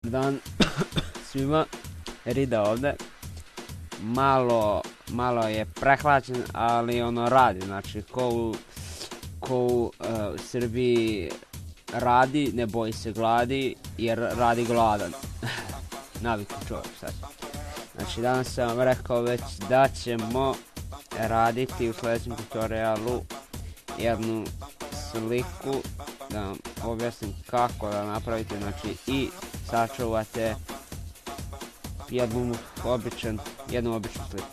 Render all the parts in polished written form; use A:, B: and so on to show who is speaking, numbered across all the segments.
A: Dan svima, Rida ovdje. Malo je prehlađen, ali ono radi, znači ko u Srbiji radi, ne boji se gladi, jer radi gladan. Naviku čovjek sad. Znači danas sam vam rekao već da ćemo raditi u sljedećem tutorialu jednu sliku, da vam objasnim kako da napravite, znači i sačuvate jednu običnu sliku.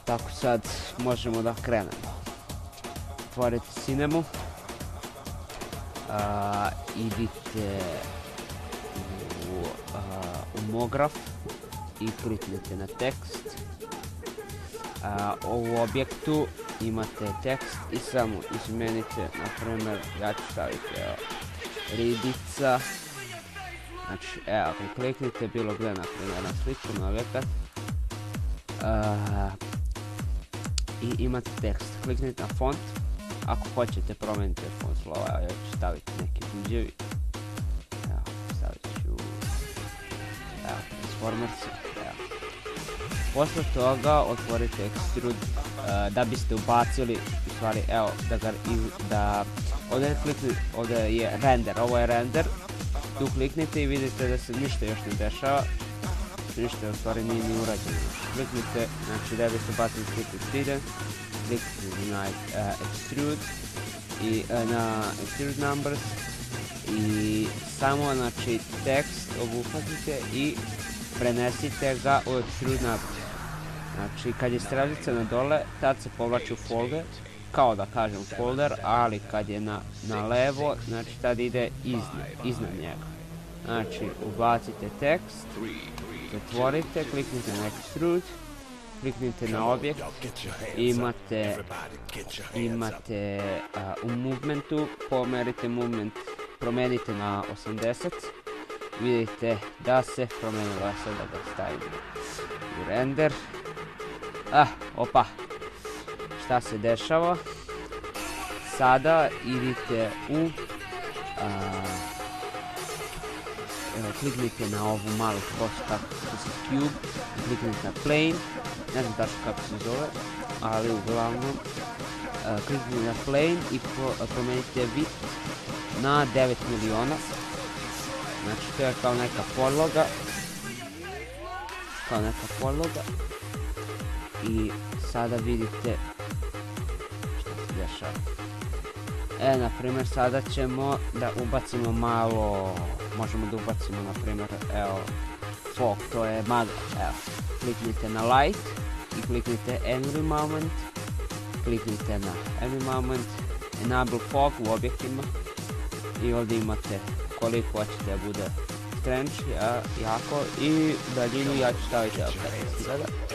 A: Tako sad možemo da krenemo. Otvorite Cinemu, idite u Mograf i kliknite na tekst. U objektu imate tekst i samo izmenite, na primjer ja ću staviti Ridica. Znači evo, ako kliknite bilo gdje, na primjer na sliku, na objekat i imate tekst, kliknite na font. Ako hoćete promijenite font slova, ja ću staviti neki buđevi. Evo, stavit ću Transformers. Posle toga otvorite Extrude da biste ubacili, u stvari evo, ovdje je render, ovo je render. Tu kliknite i vidite da se ništa još ne dešava. Ništa u stvari nije ni urađeno. Kliknite, znači da biste ubacili sliku side, kliknite na Extrude i na Extrude Numbers i samo znači tekst obuhvatite i prenesite ga u Extrude Numbers. Znači kad je strelica na dole, tad se povlači u folder, kao da kažem folder, ali kad je na levo, znači tad ide iznad njega. Znači ubacite tekst, zatvorite, kliknite na Extrude, kliknite na objekt, imate u movementu, pomerite movement, promijenite na 80, vidite da se promijenila, sada da stavimo u render. Opa, šta se dešava? Sada idite u kliknite na ovu malu kost kako se cube, kliknite na plane, ne znam tačno kako se zove, ali uglavnom kliknite na plane i promijenite width na 9 miliona. Znači to je kao neka podloga, i sada vidite što se dešava. Na primjer sada ćemo da ubacimo malo, možemo da ubacimo na primjer, evo, fog, to je magla, evo. Kliknite na light i kliknite environment, kliknite na environment, enable fog u objektima i ovdje imate koliko hoćete da bude strange, jako, i daljinu ja ću staviti 15.000.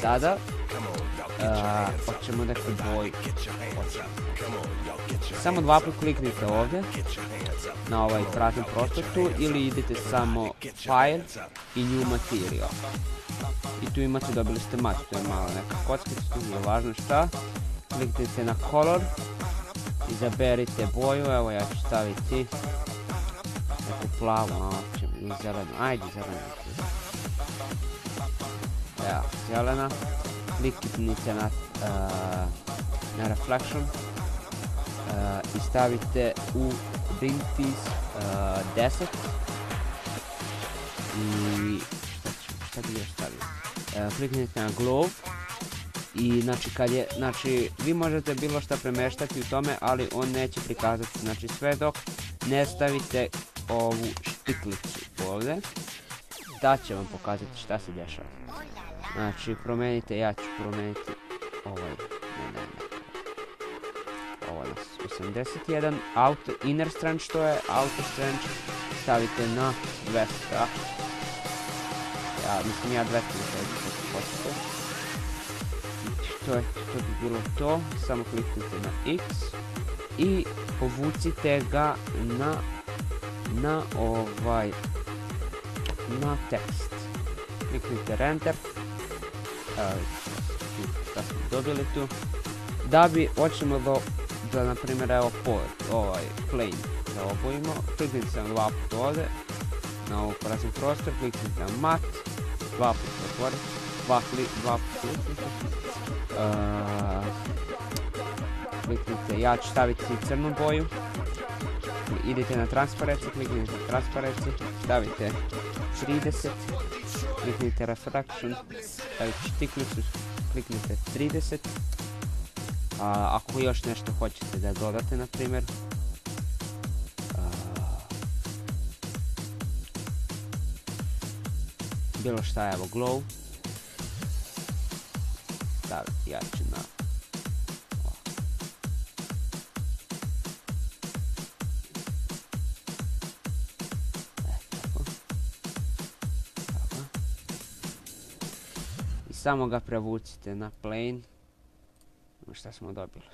A: Sada hoćemo neku boju. Samo dva put kliknite ovdje na ovaj prazni prostor tu, ili idete samo file i new material i tu imate, dobili ste mat, to je malo neka kockica, nije važno šta. Kliknite na color, izaberite boju, evo ja ću staviti neku plavu, ili zelenu, ajde zelenu. Evo, zelena. Kliknite na reflection i stavite u Dynamics 10 i šta bi još stavio? Kliknite na glow i znači vi možete bilo šta premeštati u tome, ali on neće prikazati, znači sve dok ne stavite ovu štiklicu ovdje, da će vam pokazati šta se dešava. Znači promijenite, ja ću promijeniti ovaj, ovo na 81, inner strength, što je auto strength, stavite na 200, ja 200 kako hoćete. To bi bilo to, samo kliknite na X i povucite ga na tekst. Kliknite render, šta smo dobili tu. Da bi hoćemo da na primjer evo ovaj plane da obojimo, kliknite se na dva puta ovdje na ovo prazan prostor, kliknite na mat, dva puta otvorite, dva puta kliknite, kliknite, ja ću staviti crnu boju, idete na transparency, kliknite na transparency, stavite 30, kliknite refraction, stavite štiklicu, kliknite 30, ako još nešto hoćete da dodate, na primjer, bilo šta, evo glow, staviti, ja ću na i samo ga prevucite na plane, šta smo dobili.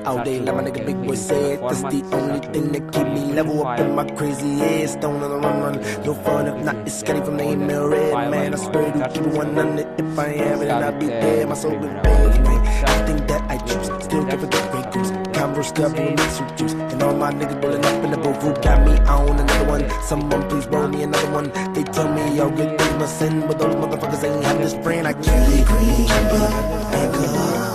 B: All day, like my nigga Big Boy said, that's the only thing that keep me level up in my crazy ass. Don't on the run, no fun if not. It's Scotty from the email red, man. I swear to keep it 100. If I am it, then I'll be dead. My soul been bad, man. Everything that I choose, still give it the great goose. Converse cup with me some juice, and all my niggas rolling up in the boat. Who got me on another one? Someone please roll me another one. They tell me all good things must sin, but those motherfuckers ain't have this friend. I keep it green, but